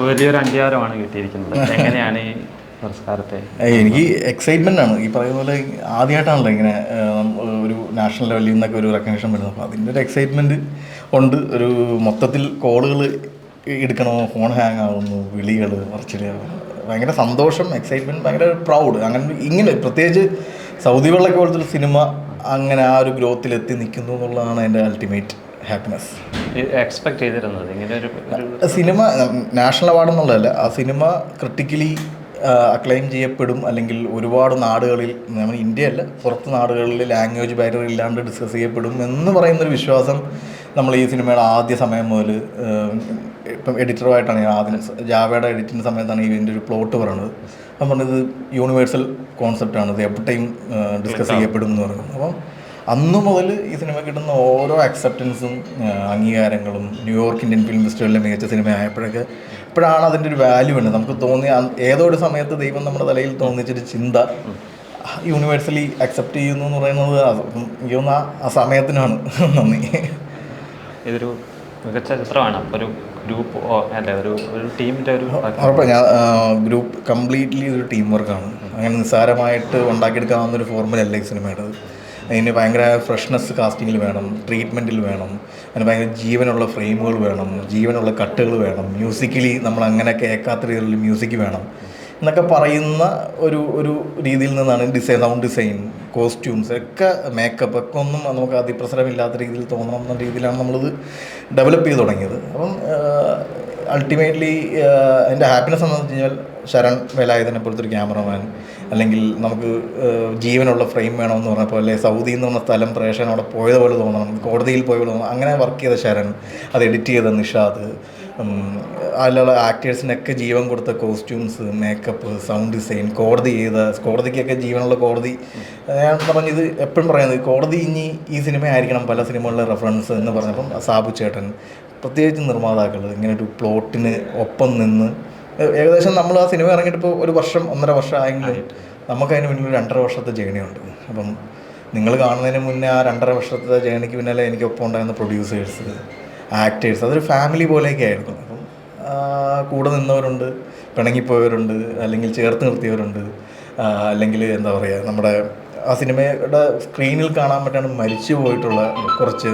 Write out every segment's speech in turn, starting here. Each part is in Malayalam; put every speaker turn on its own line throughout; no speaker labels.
വലിയൊരു അംഗീകാരമാണ് കിട്ടിയിരിക്കുന്നത്. എങ്ങനെയാണ് ഈ പുരസ്കാരത്തെ?
എനിക്ക് എക്സൈറ്റ്മെൻ്റ് ആണ്. ഈ പറയുന്ന പോലെ ആദ്യമായിട്ടാണല്ലോ ഇങ്ങനെ ഒരു നാഷണൽ ലെവലിൽ നിന്നൊക്കെ ഒരു റെക്കഗ്നേഷൻ വരുന്നത്. അപ്പോൾ അതിൻ്റെ ഒരു എക്സൈറ്റ്മെൻറ്റ് ഉണ്ട്. ഒരു മൊത്തത്തിൽ കോളുകൾ എടുക്കണോ, ഫോൺ ഹാങ് ആകുന്നു, വിളികൾ പറച്ചിൽ, ഭയങ്കര സന്തോഷം, എക്സൈറ്റ്മെൻറ്റ്, ഭയങ്കര പ്രൗഡ്. അങ്ങനെ ഇങ്ങനെ പ്രത്യേകിച്ച് സൗദി വെള്ളമൊക്കെ പോലത്തെ ഒരു സിനിമ അങ്ങനെ ആ ഒരു ഗ്രോത്തിലെത്തി നിൽക്കുന്നു എന്നുള്ളതാണ് എൻ്റെ അൾട്ടിമേറ്റ് ഹാപ്പിനെസ്.
എക്സ്പെക്ട് ചെയ്തിരുന്നത് ഇങ്ങനെ ഒരു
സിനിമ നാഷണൽ അവാർഡ് എന്നുള്ളതല്ല, ആ സിനിമ ക്രിട്ടിക്കലി അക്ലെയിം ചെയ്യപ്പെടും, അല്ലെങ്കിൽ ഒരുപാട് നാടുകളിൽ, നമ്മൾ ഇന്ത്യയല്ല പുറത്ത് നാടുകളിൽ ലാംഗ്വേജ് ബാരിയർ ഇല്ലാണ്ട് ഡിസ്കസ് ചെയ്യപ്പെടും എന്ന് പറയുന്നൊരു വിശ്വാസം നമ്മൾ ഈ സിനിമയുടെ ആദ്യ സമയം മുതൽ, ഇപ്പം എഡിറ്ററുമായിട്ടാണ് ആദ്യം ജാവയുടെ എഡിറ്റിൻ്റെ സമയത്താണ് ഇതിൻ്റെ ഒരു പ്ലോട്ട് പറയുന്നത്. അപ്പം പറഞ്ഞത് യൂണിവേഴ്സൽ കോൺസെപ്റ്റാണ്, ഇത് എവിടെയും ഡിസ്കസ് ചെയ്യപ്പെടും എന്ന് പറയുന്നത്. അപ്പം അന്നു മുതൽ ഈ സിനിമ കിട്ടുന്ന ഓരോ അക്സെപ്റ്റൻസും അംഗീകാരങ്ങളും ന്യൂയോർക്ക് ഇന്ത്യൻ ഫിലിം ഫെസ്റ്റിവലിലെ മികച്ച സിനിമ ആയപ്പോഴൊക്കെ ഇപ്പോഴാണ് അതിൻ്റെ ഒരു വാല്യൂ ഉണ്ട്. നമുക്ക് തോന്നിയ ഏതോ ഒരു സമയത്ത് ദൈവം നമ്മുടെ തലയിൽ തോന്നിച്ചൊരു ചിന്ത യൂണിവേഴ്സലി അക്സെപ്റ്റ് ചെയ്യുന്നു എന്ന് പറയുന്നത് എനിക്ക് തോന്നുന്ന ആ സമയത്തിനാണ്. നന്ദി.
ഇതൊരു മികച്ച ചിത്രമാണ്. അപ്പോൾ ഒരു ഗ്രൂപ്പ് അല്ല, ഒരു ടീമിൻ്റെ ഒരു
ഉറപ്പാണ്. ഞാൻ ഗ്രൂപ്പ് കംപ്ലീറ്റ്ലി ഒരു ടീം വർക്കാണ്. അങ്ങനെ നിസ്സാരമായിട്ട് ഉണ്ടാക്കിയെടുക്കാവുന്ന ഒരു ഫോർമുലല്ല ഈ സിനിമയുടെ. അതിന് ഭയങ്കര ഫ്രഷ്നെസ് കാസ്റ്റിങ്ങിൽ വേണം, ട്രീറ്റ്മെൻറ്റിൽ വേണം, അതിന് ഭയങ്കര ജീവനുള്ള ഫ്രെയിമുകൾ വേണം, ജീവനുള്ള കട്ടുകൾ വേണം, മ്യൂസിക്കലി നമ്മൾ അങ്ങനെ കേൾക്കാത്ത രീതിയിലുള്ള മ്യൂസിക് വേണം എന്നൊക്കെ പറയുന്ന ഒരു രീതിയിൽ നിന്നാണ് സൗണ്ട് ഡിസൈൻ, കോസ്റ്റ്യൂംസ് ഒക്കെ, മേക്കപ്പ് ഒക്കെ ഒന്നും നമുക്ക് അതിപ്രസരമില്ലാത്ത രീതിയിൽ തോന്നണം എന്ന രീതിയിലാണ് നമ്മളിത് ഡെവലപ്പ് ചെയ്ത് തുടങ്ങിയത്. അപ്പം അൾട്ടിമേറ്റ്ലി എൻ്റെ ഹാപ്പിനെസ് എന്ന് വെച്ച് കഴിഞ്ഞാൽ ശരൺ വേലായുധനെ പോലത്തെ ഒരു ക്യാമറമാൻ, അല്ലെങ്കിൽ നമുക്ക് ജീവനുള്ള ഫ്രെയിം വേണമെന്ന് പറഞ്ഞപ്പോൾ, അല്ലെ സൗദി എന്ന് പറഞ്ഞ സ്ഥലം പ്രേക്ഷകൻ അവിടെ പോയതുപോലെ തോന്നണം, കോടതിയിൽ പോയതുപോലെ തോന്നണം, അങ്ങനെ വർക്ക് ചെയ്ത ശരൺ, അത് എഡിറ്റ് ചെയ്ത നിഷാദ്, അതിലുള്ള ആക്ടേഴ്സിനൊക്കെ ജീവൻ കൊടുത്ത കോസ്റ്റ്യൂംസ്, മേക്കപ്പ്, സൗണ്ട് ഡിസൈൻ, കോടതിക്കൊക്കെ ജീവനുള്ള കോടതി. ഞാൻ പറഞ്ഞത് എപ്പോഴും പറയുന്നത്, കോടതി ഇനി ഈ സിനിമ ആയിരിക്കണം പല സിനിമകളിലെ റെഫറൻസ് എന്ന് പറഞ്ഞപ്പം സാബു ചേട്ടൻ, പ്രത്യേകിച്ച് നിർമ്മാതാക്കൾ ഇങ്ങനെ ഒരു പ്ലോട്ടിന് ഒപ്പം നിന്ന്, ഏകദേശം നമ്മൾ ആ സിനിമ ഇറങ്ങിയിട്ട് ഇപ്പോൾ 1 വർഷം 1.5 വർഷം ആയെങ്കിലും നമുക്കതിന് മുന്നിൽ 2.5 വർഷത്തെ ജേണിയുണ്ട്. അപ്പം നിങ്ങൾ കാണുന്നതിന് മുന്നേ ആ 2.5 വർഷത്തെ ജേണിക്ക് പിന്നാലെ എനിക്കൊപ്പം ഉണ്ടായിരുന്ന പ്രൊഡ്യൂസേഴ്സ്, ആക്ടേഴ്സ്, അതൊരു ഫാമിലി പോലെയൊക്കെ ആയിരുന്നു. അപ്പം കൂടെ നിന്നവരുണ്ട്, പിണങ്ങിപ്പോയവരുണ്ട്, അല്ലെങ്കിൽ ചേർത്ത് നിർത്തിയവരുണ്ട്, അല്ലെങ്കിൽ എന്താ പറയുക, നമ്മുടെ ആ സിനിമയുടെ സ്ക്രീനിൽ കാണാൻ പറ്റാണ്ട് മരിച്ചു പോയിട്ടുള്ള കുറച്ച്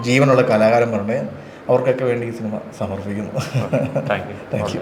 ജീവനുള്ള കലാകാരന്മാരുണ്ട്. അവർക്കൊക്കെ വേണ്ടി ഈ സിനിമ സമർപ്പിക്കുന്നു.
Thank you.